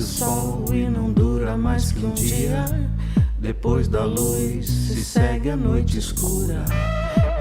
nasce o sol e não dura mais que um dia. Depois da luz se segue a noite escura.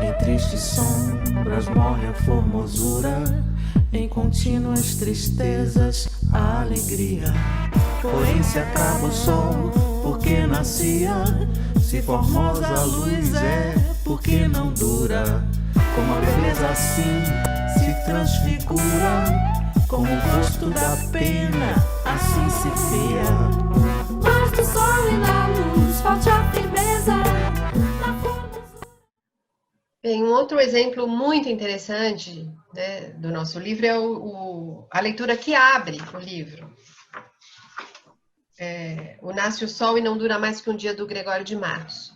Em tristes sombras morre a formosura. Em contínuas tristezas a alegria. Porém se acaba o sol, porque nascia. Se formosa a luz é, porque não dura. Como a beleza assim se transfigura. Como o rosto da pena assim se cria. Mas do sol e da luz falte a firmeza. Bem, um outro exemplo muito interessante, né, do nosso livro é a leitura que abre o livro. O Nasce o Sol e Não Dura Mais Que um Dia, do Gregório de Matos.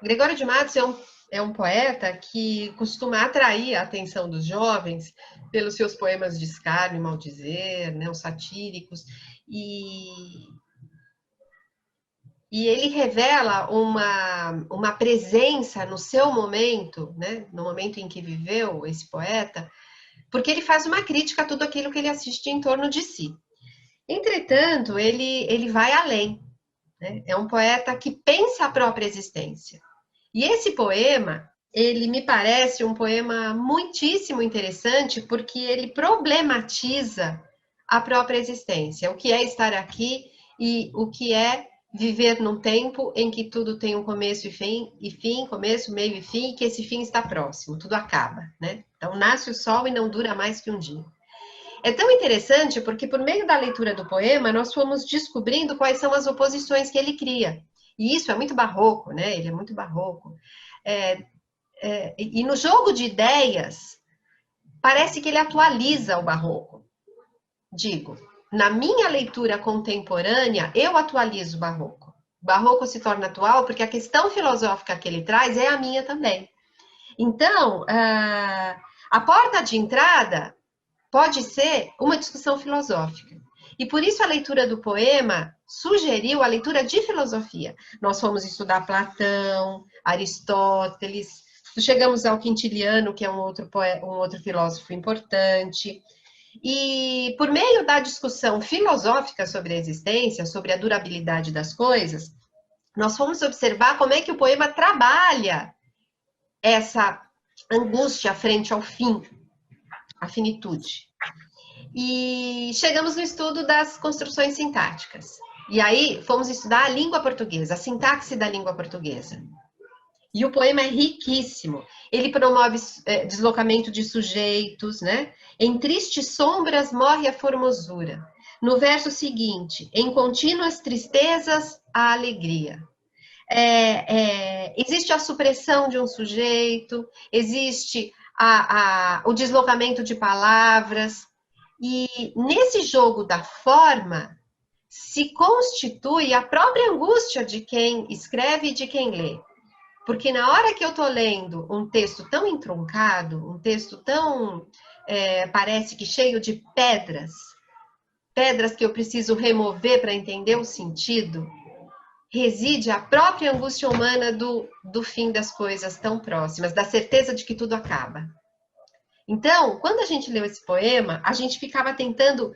Gregório de Matos é um poeta que costuma atrair a atenção dos jovens pelos seus poemas de escárnio e maldizer, né, os satíricos, e ele revela uma presença no seu momento, né, no momento em que viveu esse poeta, porque ele faz uma crítica a tudo aquilo que ele assiste em torno de si. Entretanto, ele vai além, né? É um poeta que pensa a própria existência. E esse poema, ele me parece um poema muitíssimo interessante, porque ele problematiza a própria existência, o que é estar aqui e o que é viver num tempo em que tudo tem um começo e fim, começo, meio e fim, e que esse fim está próximo, tudo acaba, né? Então, nasce o sol e não dura mais que um dia. É tão interessante porque, por meio da leitura do poema, nós fomos descobrindo quais são as oposições que ele cria. E isso é muito barroco, né? Ele é muito barroco. E no jogo de ideias, parece que ele atualiza o barroco. Digo, na minha leitura contemporânea, eu atualizo o barroco. O barroco se torna atual porque a questão filosófica que ele traz é a minha também. Então, a porta de entrada pode ser uma discussão filosófica. E por isso a leitura do poema sugeriu a leitura de filosofia. Nós fomos estudar Platão, Aristóteles, chegamos ao Quintiliano, que é um outro filósofo importante. E por meio da discussão filosófica sobre a existência, sobre a durabilidade das coisas, nós fomos observar como é que o poema trabalha essa angústia frente ao fim, a finitude. E chegamos no estudo das construções sintáticas. E aí fomos estudar a língua portuguesa, a sintaxe da língua portuguesa. E o poema é riquíssimo. Ele promove deslocamento de sujeitos, né? Em tristes sombras morre a formosura. No verso seguinte, em contínuas tristezas, a alegria. Existe a supressão de um sujeito, existe o deslocamento de palavras, e nesse jogo da forma se constitui a própria angústia de quem escreve e de quem lê. Porque na hora que eu estou lendo um texto tão entroncado, um texto tão, parece que cheio de pedras que eu preciso remover para entender o sentido, reside a própria angústia humana do fim das coisas tão próximas, da certeza de que tudo acaba. Então, quando a gente leu esse poema, a gente ficava tentando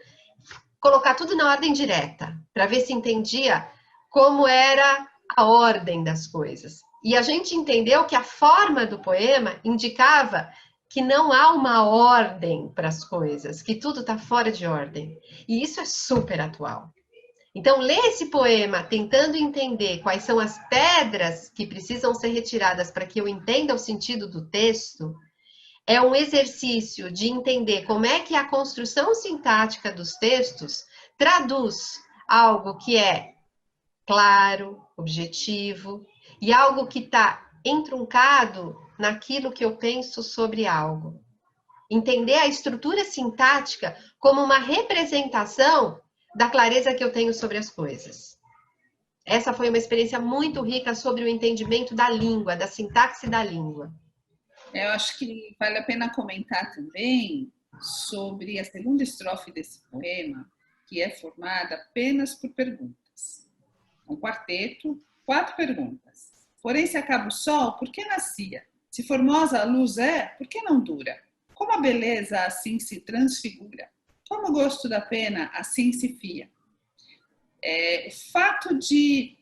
colocar tudo na ordem direta, para ver se entendia como era a ordem das coisas. E a gente entendeu que a forma do poema indicava que não há uma ordem para as coisas, que tudo está fora de ordem. E isso é super atual. Então, ler esse poema tentando entender quais são as pedras que precisam ser retiradas para que eu entenda o sentido do texto, é um exercício de entender como é que a construção sintática dos textos traduz algo que é claro, objetivo, e algo que está entroncado naquilo que eu penso sobre algo. Entender a estrutura sintática como uma representação da clareza que eu tenho sobre as coisas. Essa foi uma experiência muito rica sobre o entendimento da língua, da sintaxe da língua. Eu acho que vale a pena comentar também sobre a segunda estrofe desse poema, que é formada apenas por perguntas. Um quarteto, 4 perguntas. Porém, se acaba o sol, por que nascia? Se formosa a luz é, por que não dura? Como a beleza assim se transfigura? Como o gosto da pena assim se fia? O fato de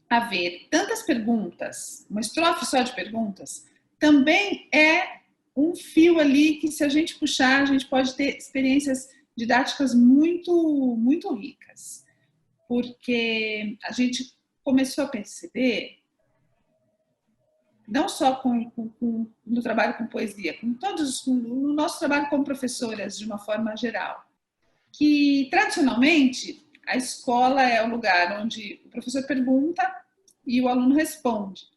haver tantas perguntas, uma estrofe só de perguntas, também é um fio ali que, se a gente puxar, a gente pode ter experiências didáticas muito, muito ricas. Porque a gente começou a perceber, não só no trabalho com poesia, no nosso trabalho como professoras, de uma forma geral, que, tradicionalmente, a escola é o lugar onde o professor pergunta e o aluno responde.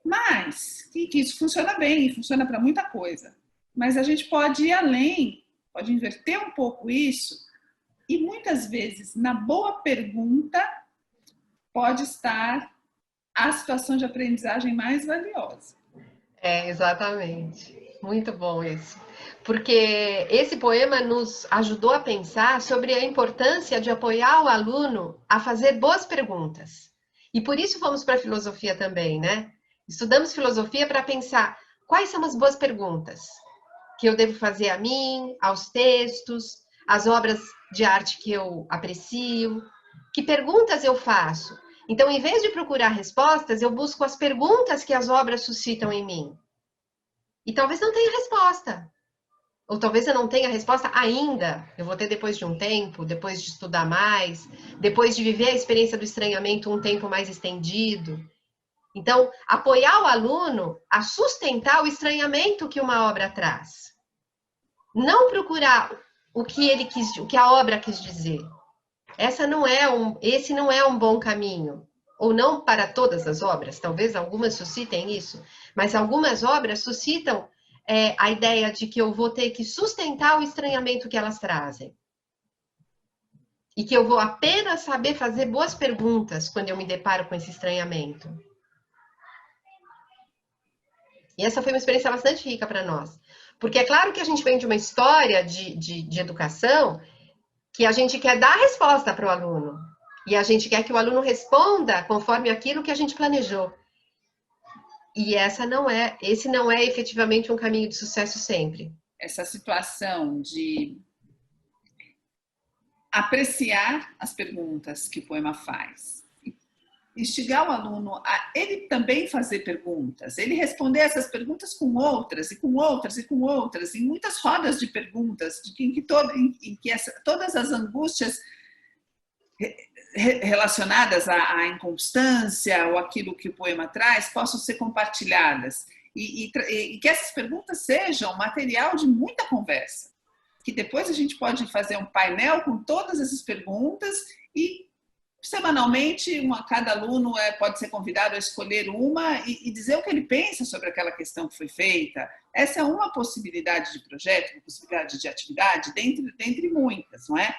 Mas que isso funciona bem, funciona para muita coisa. Mas a gente pode ir além, pode inverter um pouco isso, e muitas vezes, na boa pergunta, pode estar a situação de aprendizagem mais valiosa. Exatamente. Muito bom isso. Porque esse poema nos ajudou a pensar sobre a importância de apoiar o aluno a fazer boas perguntas. E por isso fomos para a filosofia também, né? Estudamos filosofia para pensar quais são as boas perguntas que eu devo fazer a mim, aos textos, às obras de arte que eu aprecio. Que perguntas eu faço? Então, em vez de procurar respostas, eu busco as perguntas que as obras suscitam em mim. E talvez não tenha resposta. Ou talvez eu não tenha resposta ainda. Eu vou ter depois de um tempo, depois de estudar mais, depois de viver a experiência do estranhamento um tempo mais estendido. Então, apoiar o aluno a sustentar o estranhamento que uma obra traz. Não procurar o que a obra quis dizer. Esse não é um bom caminho. Ou não para todas as obras, talvez algumas suscitem isso, mas algumas obras suscitam a ideia de que eu vou ter que sustentar o estranhamento que elas trazem. E que eu vou apenas saber fazer boas perguntas quando eu me deparo com esse estranhamento. E essa foi uma experiência bastante rica para nós. Porque é claro que a gente vem de uma história de educação que a gente quer dar a resposta para o aluno. E a gente quer que o aluno responda conforme aquilo que a gente planejou. E esse não é efetivamente um caminho de sucesso sempre. Essa situação de apreciar as perguntas que o poema faz, instigar o aluno a ele também fazer perguntas, ele responder essas perguntas com outras, e com outras, e com outras, em muitas rodas de perguntas, em que todas as angústias relacionadas à inconstância ou aquilo que o poema traz possam ser compartilhadas. E que essas perguntas sejam material de muita conversa. Que depois a gente pode fazer um painel com todas essas perguntas e, semanalmente, cada aluno pode ser convidado a escolher uma e dizer o que ele pensa sobre aquela questão que foi feita. Essa é uma possibilidade de projeto, uma possibilidade de atividade, dentre muitas, não é?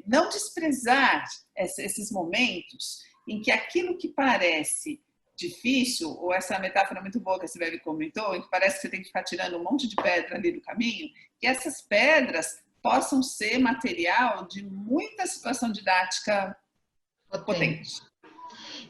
Não desprezar esses momentos em que aquilo que parece difícil, ou essa metáfora muito boa que a Sibeli comentou, em que parece que você tem que ficar tirando um monte de pedra ali do caminho, que essas pedras possam ser material de muita situação didática potente.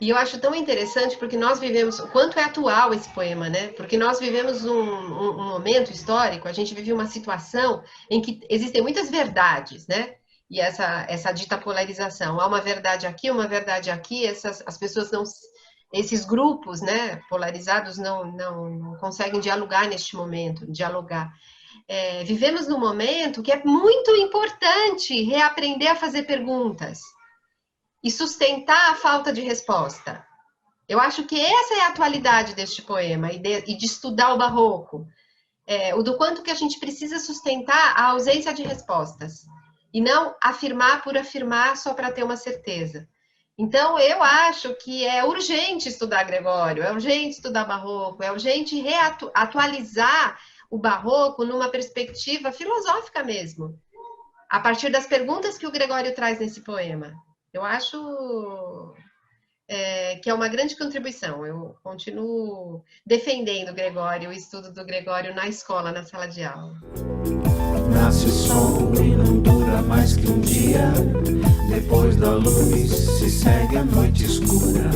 E eu acho tão interessante porque nós vivemos, o quanto é atual esse poema, né? Porque nós vivemos um momento histórico, a gente vive uma situação em que existem muitas verdades, né? E essa dita polarização, há uma verdade aqui, as pessoas não... Esses grupos, né, polarizados não conseguem dialogar neste momento, vivemos num momento que é muito importante reaprender a fazer perguntas e sustentar a falta de resposta. Eu acho que essa é a atualidade deste poema e de estudar o barroco. O do quanto que a gente precisa sustentar a ausência de respostas e não afirmar por afirmar só para ter uma certeza. Então, eu acho que é urgente estudar Gregório, é urgente estudar barroco, é urgente atualizar o barroco numa perspectiva filosófica mesmo, a partir das perguntas que o Gregório traz nesse poema. Eu acho que é uma grande contribuição. Eu continuo defendendo o Gregório, o estudo do Gregório na escola, na sala de aula. Nasce o sol e não dura mais que um dia. Depois da luz se segue a noite escura.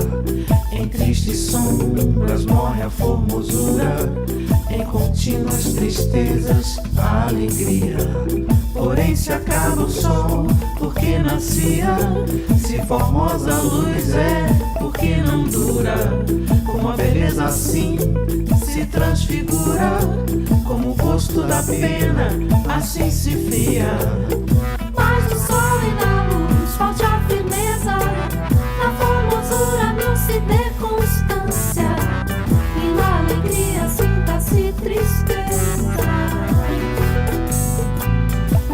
Em tristes sombras morre a formosura. Em contínuas tristezas a alegria. Porém se acaba o sol, porque nascia. Se formosa a luz é, porque não dura. Como a beleza assim se transfigura, como o gosto da pena assim se fia. Mas no sol e na luz falte a firmeza, na formosura não se dê constância, e na alegria sinta-se tristeza.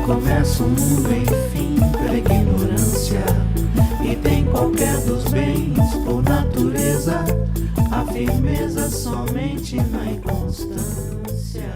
Começa o mundo, enfim, pela ignorância, e tem qualquer dos bens por natureza, a firmeza somente na inconstância.